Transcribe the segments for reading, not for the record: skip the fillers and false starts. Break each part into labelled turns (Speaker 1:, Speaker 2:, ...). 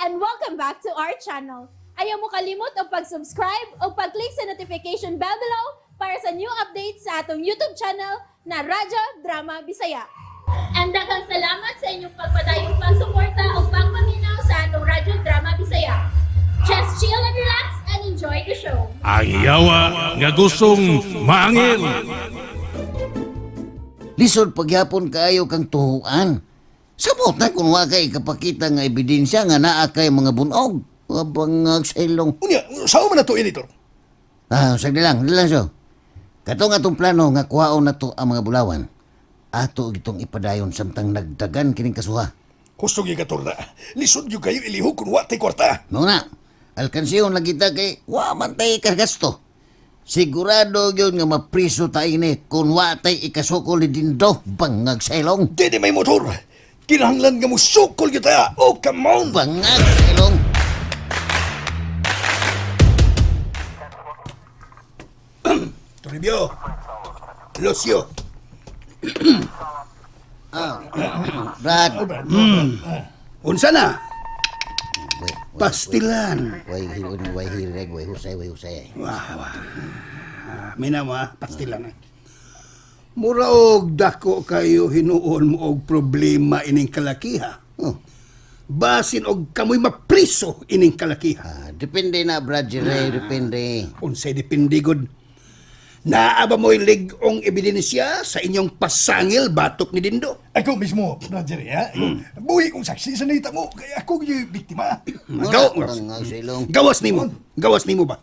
Speaker 1: and welcome back to our channel. Ayaw mo kalimot o pag-subscribe o pag-click sa notification bell below para sa new updates sa atong YouTube channel na Radyo Drama Bisaya. And daghang salamat sa inyong pagpadayong pagsuporta o pagpaminaw sa atong Radyo Drama Bisaya. Just chill and relax and enjoy the show.
Speaker 2: Ang yawa nga gustong maangil.
Speaker 3: Lisod pagyapon kaayo kang tuhuan. Sabot na kung wa kay kapakita nga ebidensya nga naa kay mga bunog. Wabang sa ilong.
Speaker 4: Unya, saan man na to, editor?
Speaker 3: Sagdi lang so. Katong atong plano nga kuhaon na to ang mga bulawan. Ato itong ipadayon samtang nagdagan kining kasuha.
Speaker 4: Gusto gi kator na. Lisod yung kayo iliho kung watay kwarta.
Speaker 3: No na, alkansiyon lang kita kay wa man tay kagasto. Sigurado yun nga mapriso tayo ni kung wa tay ikasukol ni Dindo bangag sa ilong.
Speaker 4: Dede may motor. Kinahanglan nga mo sukol kita. Oh, come on.
Speaker 3: Bangag sa ilong.
Speaker 4: Toribio. Lucio.
Speaker 3: Brad.
Speaker 5: Unsa na?
Speaker 3: Wait,
Speaker 5: Pastilan.
Speaker 3: Way hireg, way husay.
Speaker 5: Mina mo pastilan. Mura og dako kayo hinuon mo og problema ining kalakiha.
Speaker 3: Oh.
Speaker 5: Basin og kamoy mapriso ining kalakiha.
Speaker 3: Depende na, Brad Jere, depende.
Speaker 5: Unsay depende gud. Naaba mo'y ligong ebidensya sa inyong pasangil batok ni Dindo.
Speaker 4: Ako mismo, Roger, ha? Buhi kong saksi sa nita mo. Kaya ako yung biktima.
Speaker 3: Bangag sa ilong.
Speaker 5: Gawas nimo ba?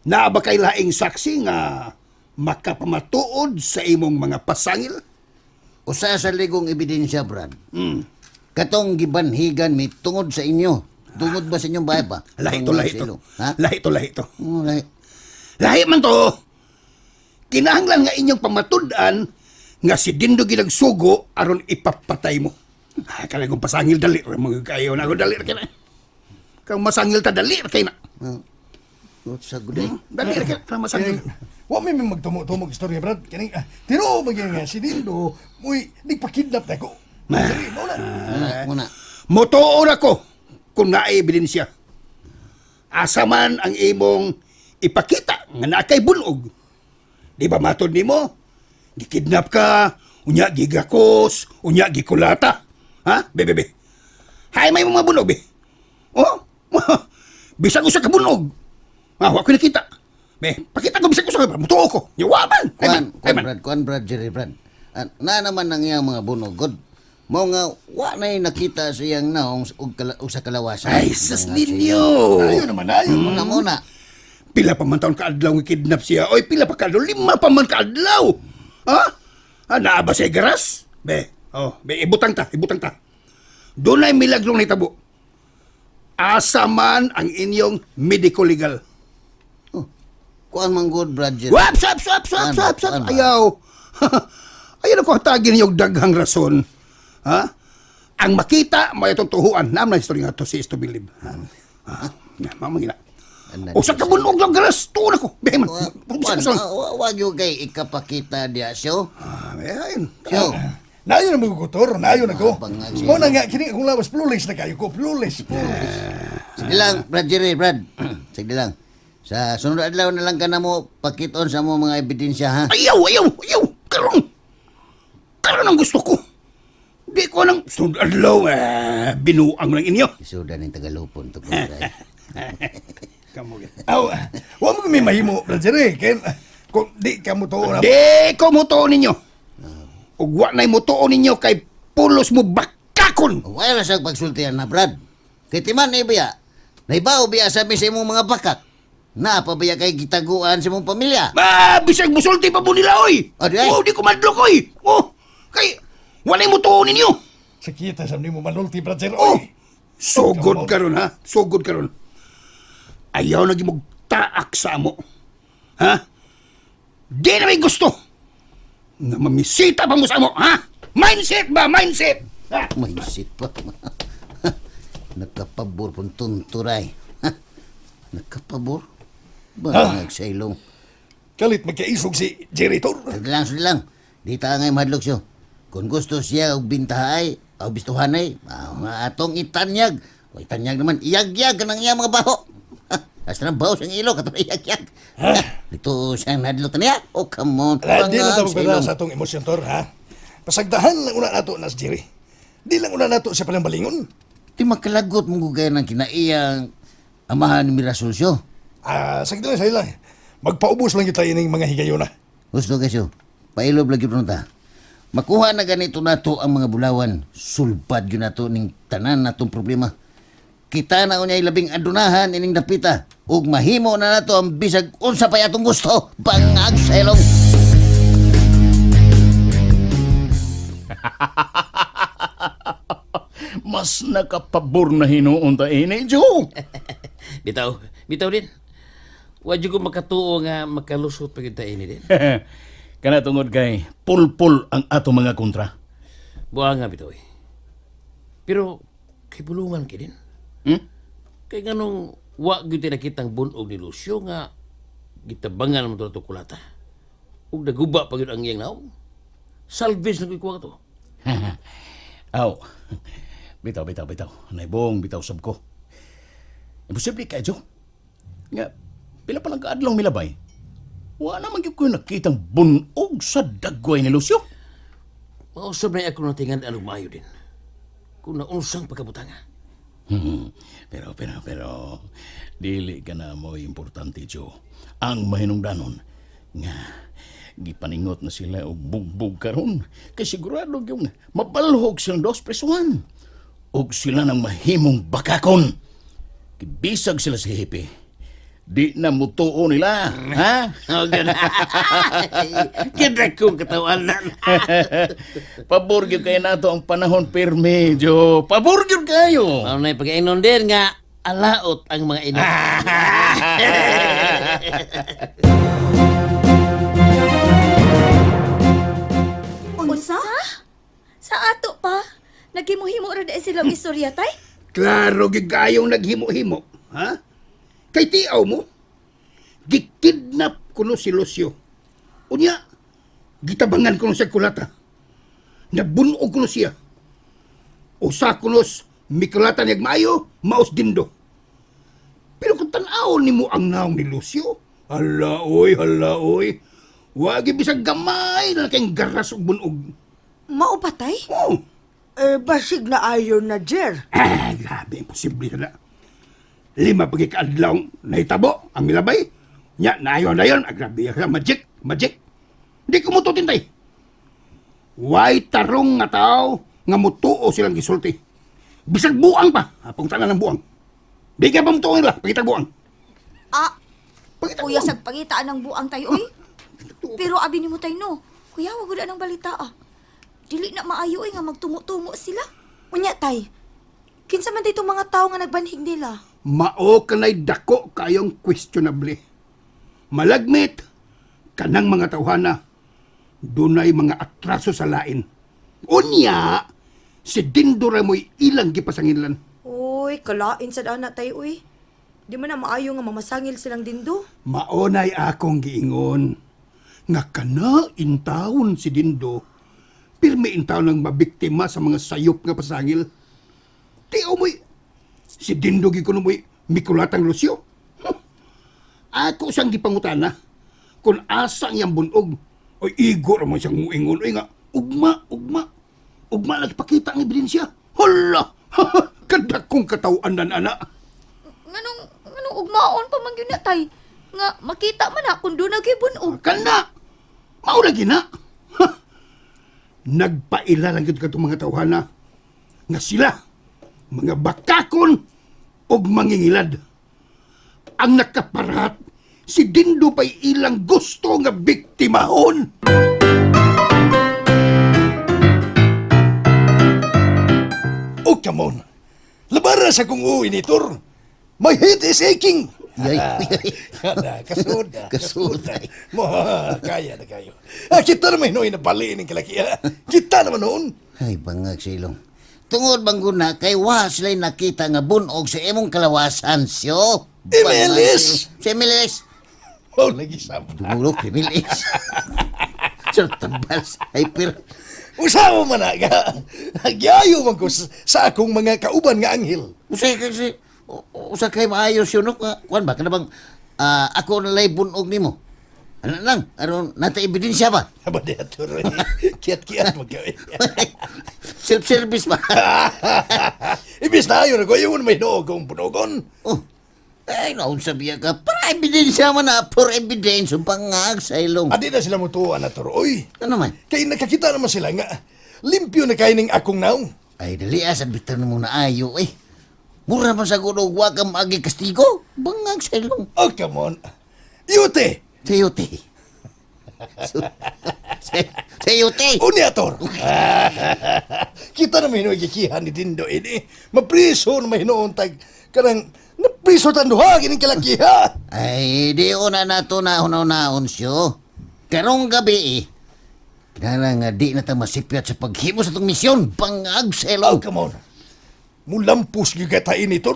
Speaker 5: Naaba kay laing saksi nga makapamatuod sa imong mga pasangil?
Speaker 3: Usa sa ligong ebidensya, Brad. Katong gibanhigan mi tungod sa inyo. Tungod ba sa inyong bahay pa?
Speaker 5: Lahi
Speaker 3: Bangag sa
Speaker 5: to.
Speaker 3: ilong. Ha?
Speaker 5: Lahi to.
Speaker 3: Oh, lahi.
Speaker 5: Lahi man to. Kinahanglan nga inyong pamatud-an nga si Dindo ginagsugo aron ipapatay mo. Kaya kong pasangil dali. Mga kayo na ako dali kay na. Kang masangil ta dali kay na.
Speaker 3: Sa guday.
Speaker 5: Dali kay na masangil.
Speaker 4: Wa may magtumog istorya, Brad. Kani, tino maging nga si Dindo, muy, nagpakidnap na ko. Roger, mo na.
Speaker 3: Muna.
Speaker 5: Motoon ako kung naay ebidensya. Asa man ang imong ipakita nga naa kay bunog. Di ba matod nimo? Gikidnap ka, unya gigakos, unya gikulata. Ha? Be. Hay may mga bunog, be. Oh, bisag usa ka bunog. Wa ko nakita. Be, pakita ko bisag usa ka mutuo ko. Yawaman.
Speaker 3: Kuan, Brad Jere, Brad. Na naman ang iyang mga bunogod. Mo nga, wa na'y nakita sa iyang naong sa kalawasan.
Speaker 5: Ay, sas ninyo.
Speaker 4: Ayaw naman, ayaw.
Speaker 3: Muna.
Speaker 5: Pila pa man taon kaadlaw nga kidnap siya. Oy, pila pa kaadlaw. 5 pa man kaadlaw. Ha? Naaba siya garas? Be, ibutang ta. Doon ay milagrong nitabo. Asa man ang inyong medico legal.
Speaker 3: Kuan man good, Brad Jere.
Speaker 5: Wap, sap.
Speaker 3: Ano ba?
Speaker 5: Ayaw. Ayaw na ko hatagin yung daghang rason. Ha? Ang makita, may itong tuhuan. Naam na history nga to si is to believe. Mamangina. Usa ka bunog lang garas. Tuon ako. Beheman.
Speaker 3: Wag yung kay ikapakita diya siyo.
Speaker 5: Ayun.
Speaker 3: Siyo.
Speaker 4: Nayo na magkukutor, nayo na ko.
Speaker 3: Bangag siya.
Speaker 4: Mo na nga, kini akong lawas, plulis na kayo ko, plulis.
Speaker 3: Sige lang, Brad Jere, Brad. Sige lang. Sa sunod adlaw na lang ka na mo pakiton sa mo mga ebidensya, ha?
Speaker 5: Ayaw. Karon ang gusto ko. Di ko nang sunod adlaw, binuang lang inyo.
Speaker 3: Isuda ng Tagalupon to, Brad.
Speaker 5: Kamu yan.
Speaker 4: Aw, wa mo kami mahimo, Roger, kaya kung di ka mo to na.
Speaker 5: Di ko mutuon ninyo. Ug wa na'y mutuon ninyo kay pulos mo bakakon.
Speaker 3: Wala sa pagsultihan na, Brad. Kay timan na ibiya. Naibaw biya sabi sa imong mga bakak. Napabiya kay gitaguan sa imong pamilya.
Speaker 5: Bisag musulti pa po nila, oy.
Speaker 3: Adi ay.
Speaker 5: Di ko madlok, oy. Kay walay mutuon ninyo.
Speaker 4: Sakita sa mo manulti, Roger,
Speaker 5: Oh,
Speaker 4: oy.
Speaker 5: sugod karon ha. Sugod karon. Ayaw na gimog taak sa amo. Ha? Di na may gusto. Na mamisita pa mo sa amo, ha? Mindset ba? Mindset! Ha?
Speaker 3: May isip pa. Nakapabor pong tunturay. Nakapabor? Bangag sa ilong.
Speaker 4: Kalit magkaisog si Jeritor.
Speaker 3: Sige lang. Di ta ngay madlok siyo. Kung gusto siya og bintahay, o bistuhanay, atong itanyag, Uy, tanyag naman, iyag-yag ka ng iyang mga baho. Hasta na baho siyang ilo, katong iyag-yag. Dito siyang nadlot niya. Oh, come on.
Speaker 4: Di na
Speaker 3: Pangang
Speaker 4: tawag pala
Speaker 3: silong.
Speaker 4: sa atong emosyon, Tor, ha? Pasagdahan lang una nato, Nas Jerry. Di lang una nato siya palang balingon.
Speaker 3: Di makalagot mong gugaya ng kinaiyang amahan ni Mirasulsyo.
Speaker 4: Sagda lang sa ila. Magpaubos lang kita ining mga higayon na.
Speaker 3: Gusto kayo, pailob lagi po ta. Makuha na ganito nato ang mga bulawan. Sulbad yun nato ning tanan natong problema. Kita na unyay labing adunahan ining dapita. Ug mahimo na nato ang bisag unsa pa atong gusto. Bangag sa ilong.
Speaker 6: Mas nakapabor na hinuon ta ini, Joe.
Speaker 7: Bitaw din. Wa jud ko makatuo nga makalusot pa kita ini din.
Speaker 6: Kana tungod kay pulpul ang ato mga kontra.
Speaker 7: Buang nga bitaw. Pero kay bulungan kay din. Kay ganong wa gyud nakitang bunog ni Lucio nga gitabangan mo to kulata. Ug naguba pa gyud ang iyang naong. Salvage na kuy to.
Speaker 6: Aw. Bitaw. Naibong bitaw sab ko. Imposible kay Joe. Nga, pila pa lang kaadlong milabay. Wa naman gyud ko nakitang bunog sa dagway ni Lucio.
Speaker 7: Mausap na ako natingan anong maayo din. Kung naunsang pagkabutanga.
Speaker 6: Pero, dili ka na mo importante, Joe. Ang mahinungdanon, nga, gipaningot na sila og bugbog karon kay sigurado yung mabalhog silang dos presuhan. Og sila nang mahimong bakakon. Kibisag sila sa hipi. Di na mutuo nila, ha?
Speaker 7: O gana. Kida kong katawanan.
Speaker 6: Pabor gyud kayo nato ang panahon pirmi, Joe. Pabor gyud kayo.
Speaker 7: Ano na pag-inon din nga alaot ang mga ina.
Speaker 8: Unsa? Sa ato pa? Naghimuhimo ra dahil silang istorya, tay?
Speaker 5: Klaro gyud kayong naghimo-himo, ha? Kay tiaw mo, gikidnap kuno si Lucio. Unya, gitabangan kuno sa kulata. Nabunog kuno siya. Usa kunos mikulata niyag maayo, maos dindo. Pero kung tan-awon nimo ang naong ni Lucio, hala oy. Wagi bisag gamay na kayong garas ug bunog.
Speaker 8: Mao ba, tay?
Speaker 5: Oh,
Speaker 9: Basig na ayon na, Jer.
Speaker 5: grabe, imposible na. 5 pagkikaadlaw nahitabo ang milabay. Nya, naayon na yun. Grabe, magic. Di ko mututin tay. Way tarong nga tao nga mutuo silang gisulti. Bisag buang pa. Apong tanan ng buang. Di ka ba mutuo nila? Pagkitag buang. Pagkitag
Speaker 8: Kuya,
Speaker 5: buang.
Speaker 8: sa pangitaan ng buang tayo, oy. Pero abi ni mo tayo, no. Kuya, wag ng balita, Dili na maayo, nga magtungo-tungo sila.
Speaker 9: Unya, tay. Kinsa man dito mga tao nga nagbanhig nila?
Speaker 5: Mao kanay dako kayong questionable. Malagmit kanang mga tawhana dunay mga atraso sa lain. Unya, si Dindo ra mo'y ilang gipasanginlan.
Speaker 9: Uy, kalain sa dana, tay, uy. Di man na maayo nga mamasangil silang dindo.
Speaker 5: Maonay akong giingon nga kana intawon si Dindo pirmi intawon ang mabiktima sa mga sayop nga pasangil. Tiyo mo'y si Dindo gikuno mo'y mikulatang Lucio. Ako siyang gipangutana kung asa iyang bunog o igor mo siyang muingon. Uy nga, ugma lagi pakita ang ebidensya. Hala, kadakong katawan nan ana.
Speaker 8: Nganong ugmaon pa man yun na, tay? Nga, makita man na kung doon nagibunog.
Speaker 5: Kana, maulagi na. Nagpaila lang yun katong mga tawhana nga sila, mga bakakon o mangingilad. Ang nakaparat, si Dindo pa'y ilang gusto nga biktimahon.
Speaker 4: Oh, come on. Labara sa kung uwi ni Tor. My head is aching. Kasud. Mo, kaya na kayo. Kita naman noon napali ng kalakiya. Kita naman noon.
Speaker 3: Ay, bangag silong. Tungod bang guna, kay wa sila'y nakita nga bunog sa imong kalawasan siyo.
Speaker 4: Emilis!
Speaker 3: Si Emilis.
Speaker 4: Oh, lagi sama.
Speaker 3: Dumulog, Emilis. Sir, tambal sa hyper.
Speaker 4: Usawa man na nga. Nagyayo man ko sa akong mga kauban nga anghel.
Speaker 3: Usa kay maayos yun, no? Kuan ba? Kanabang ako nalay bunog nimo. Ano lang? Aron nata ebidensya ba?
Speaker 4: Aba di ato rin. Kiyat-kiyat magkawin.
Speaker 3: Self-service ba?
Speaker 4: Ibis na yun ako, yun may noog kong punogon.
Speaker 3: Oh. Ay, naun sabiya ka. Para ebidensya man na. For evidence. Ang pangag sa ilong.
Speaker 4: Adi na sila mutuwa na to, oy.
Speaker 3: Ano man?
Speaker 4: Kaya nakakita naman sila nga. Limpyo na kayo ng akong naong.
Speaker 3: Ay, dali asad bitan mo na ayo eh. Mura man sa gulo, huwag kang agi kastigo. Bangag sa ilong.
Speaker 4: Oh, come on. Yute!
Speaker 3: Sayote. Sayote.
Speaker 4: Uniator! Kita na may hinuigikihan ni Dindo ini. Mapriso na may hinuuntag. Kanang napriso tanduha, gining kalakiha.
Speaker 3: Ay, di una na to na unaw-naon siyo. Karong gabi eh. Kaya nga di na ta masipyat sa paghimo sa itong misyon. Bangag sa
Speaker 4: Oh,
Speaker 3: ilong.
Speaker 4: come on. Mulampos gigatain ito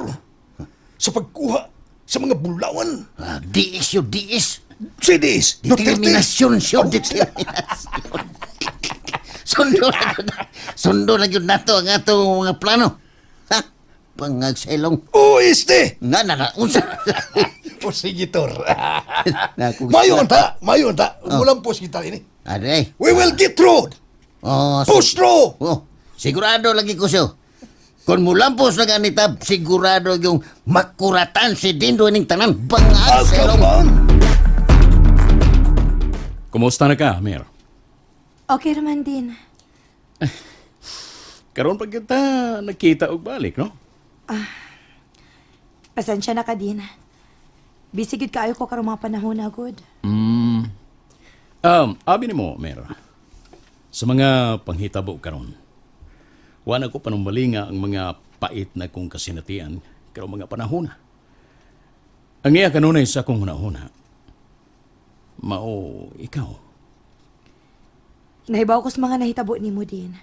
Speaker 4: sa pagkuha sa mga bulawan.
Speaker 3: Diis yun, diis.
Speaker 4: Sidis,
Speaker 3: Determinasyon siyo, determinasyon. Sundo lang yun na to ang atong mga plano. Ha? Bangag sa ilong.
Speaker 4: O, este!
Speaker 3: Nga na, unsa.
Speaker 4: O, sige, Tor.
Speaker 3: Naku-
Speaker 4: Mayon ta, Mulampos kita ini.
Speaker 3: Aday.
Speaker 4: We will get through.
Speaker 3: Oh,
Speaker 4: Push through.
Speaker 3: Oh, sigurado lagi ko siyo. Kung mulampos na ganita, sigurado yung makuratan si Dindo ning tanan. Bangag
Speaker 4: Oh,
Speaker 3: sa
Speaker 4: come
Speaker 3: ilong.
Speaker 4: on.
Speaker 6: Kumusta na ka, Mir?
Speaker 8: Okay naman din.
Speaker 6: Karon pag kita nakita og balik, no?
Speaker 8: Pasensya na ka din. Busy gid kaayo ko karong mga panahon na good.
Speaker 6: Abi ni mo, Mir. Sa mga panghitabo karon, wala ko panumbalinga ang mga pait na kong kasinatian karong mga panahon. Ang iya kanunay sa akong hunahuna, mao ikaw.
Speaker 8: Nahibaw ko sa mga nahitabo ni mo din.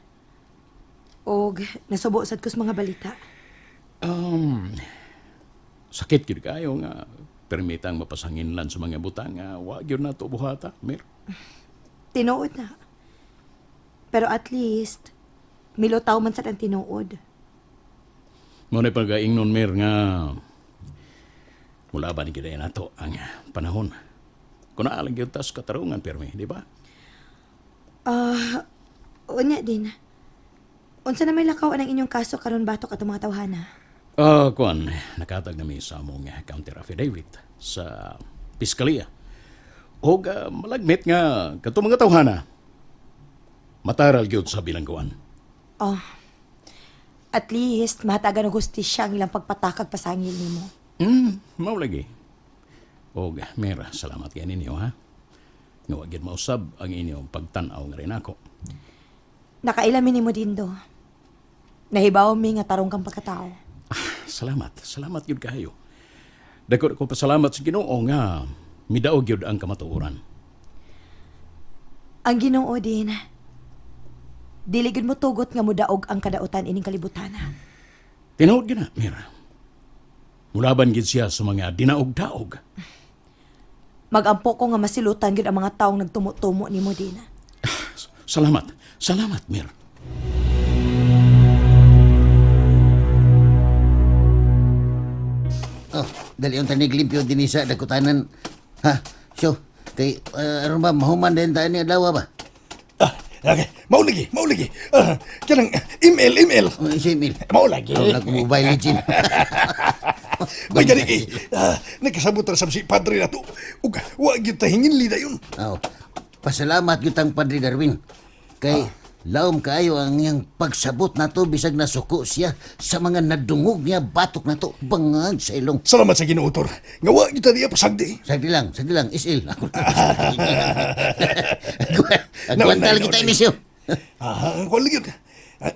Speaker 8: Og nasubo sad ko sa mga balita.
Speaker 6: Sakit gyud kayo nga permitang mapasanginlan sa mga butang nga wa gyud nato buhata, Mir.
Speaker 8: Tinuod na. Pero at least, milutaw man sa ang tinuod.
Speaker 6: Mo na pag-ingnon, Mir, nga mula ba ni kita nato ang panahon. Kung naalang yun tas katarungan, Pirmi, di ba?
Speaker 8: Unya din. Unsa na may lakaw ang inyong kaso karon batok ato mga tawhana?
Speaker 6: Kuan, nakatag na sa among counter affidavit sa piskalya. O malagmit nga kato mga tawhana, mataral gyud sa bilangguan.
Speaker 8: At least, mahatagan og hustisya ang ilang pagpatakag pasangil nimo.
Speaker 6: Mao lagi. O Mira, salamat kay ninyo, ha? Nga wag gyud mausab ang inyong pagtan-aw nga rin ako.
Speaker 8: Nakailamin nimo din do. Nahibaw mi nga tarong kang pagkatao.
Speaker 6: Salamat. Salamat yun kayo. Dako ko pasalamat sa Ginoo nga midaog yun ang kamatuoran.
Speaker 8: Ang Ginoo din, dili gid mo tugot nga mudaog ang kadautan ining kalibutan.
Speaker 6: Tinuod gina, Mira. Mulaban gid siya sa mga dinaog-daog.
Speaker 8: Magampo ko nga masilutan gid ang mga taong nagtumo-tumo nimo din.
Speaker 6: Salamat. Salamat, Mir.
Speaker 3: Oh, dali yung tanig limpyo din isa dakutanan. Ha? So, kay aron ba mahuman din ta ni adlaw ba?
Speaker 4: Okay, mauligi. Kanang email.
Speaker 3: Oh, si Emil.
Speaker 4: Maulagi.
Speaker 3: Oh, nag-mobile legend.
Speaker 4: May gani nagkasabot ra sa si padre na to. Ug wa gyud ta hingin lida yun.
Speaker 3: Oh, pasalamat gyud Padre Darwin. Kay laom kaayo ang iyang pagsabot nato bisag nasuko siya sa mga nadungog niya batok nato bangag sa ilong.
Speaker 4: Salamat sa Ginoo, Tor. Nga wa gyud ta diya pasagdi.
Speaker 3: Sagdi lang, isil. Agwantal kita inisyo.
Speaker 4: Kuan lagi.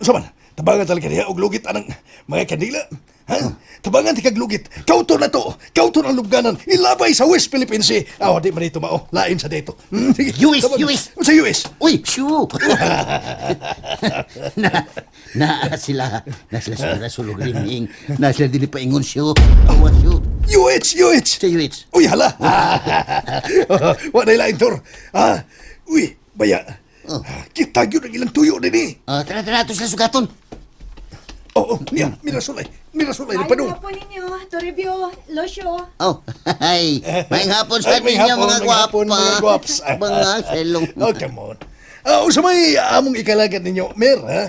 Speaker 4: Saman, tabangan talaga niya og lugit anang mga kandila. Ha? Tabangan ti kag lugit. Kauto na to. Kauto ang lubganan. Ilabay sa West Philippines Sea. Di man ito mao. Lain sa dito.
Speaker 3: US.
Speaker 4: Sa US.
Speaker 3: Uy, shoo! na sila sa sulog riming. Na sila dili pa ingon siyo. Awa siyo.
Speaker 4: UH.
Speaker 3: Sa US.
Speaker 4: Uy, hala. Wa na ilain, Tor. Uy, baya.
Speaker 3: Oh.
Speaker 4: Kita yun ang ilang tuyo din eh.
Speaker 3: Tara, ito sila sugaton.
Speaker 4: Oo, niya, mirasulay na padung.
Speaker 9: po ninyo, Toribio, Lucio.
Speaker 3: Oh, ay, maing hapon sa
Speaker 4: May
Speaker 3: ninyo
Speaker 4: hapon,
Speaker 3: mga
Speaker 4: may hapon,
Speaker 3: gwapa.
Speaker 4: mga gwaps.
Speaker 3: Mga selong.
Speaker 4: Oh, come on. Usa may among ikalagat ninyo, Mer, ha?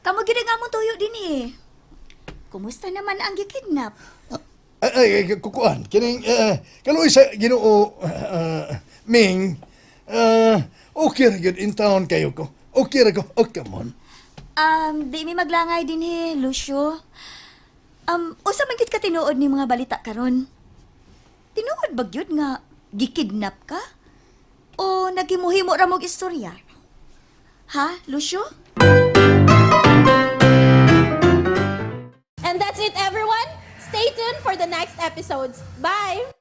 Speaker 8: Kamu gid nga mong tuyo din eh. Kumusta naman ang gikidnap?
Speaker 4: Ay, kukuan. Kining, kaloy sa ginoo, Ming, okay ra yun in town kayo ko. Okay ra ko. Oh, come on.
Speaker 8: Di mi maglangay din Lucio. Usa man gid ka tinuod ni mga balita karon. Tinuod ba gyud nga gikidnap ka? O nagimuhimo ra mog istorya? Ha, Lucio?
Speaker 1: And that's it, everyone. Stay tuned for the next episodes. Bye!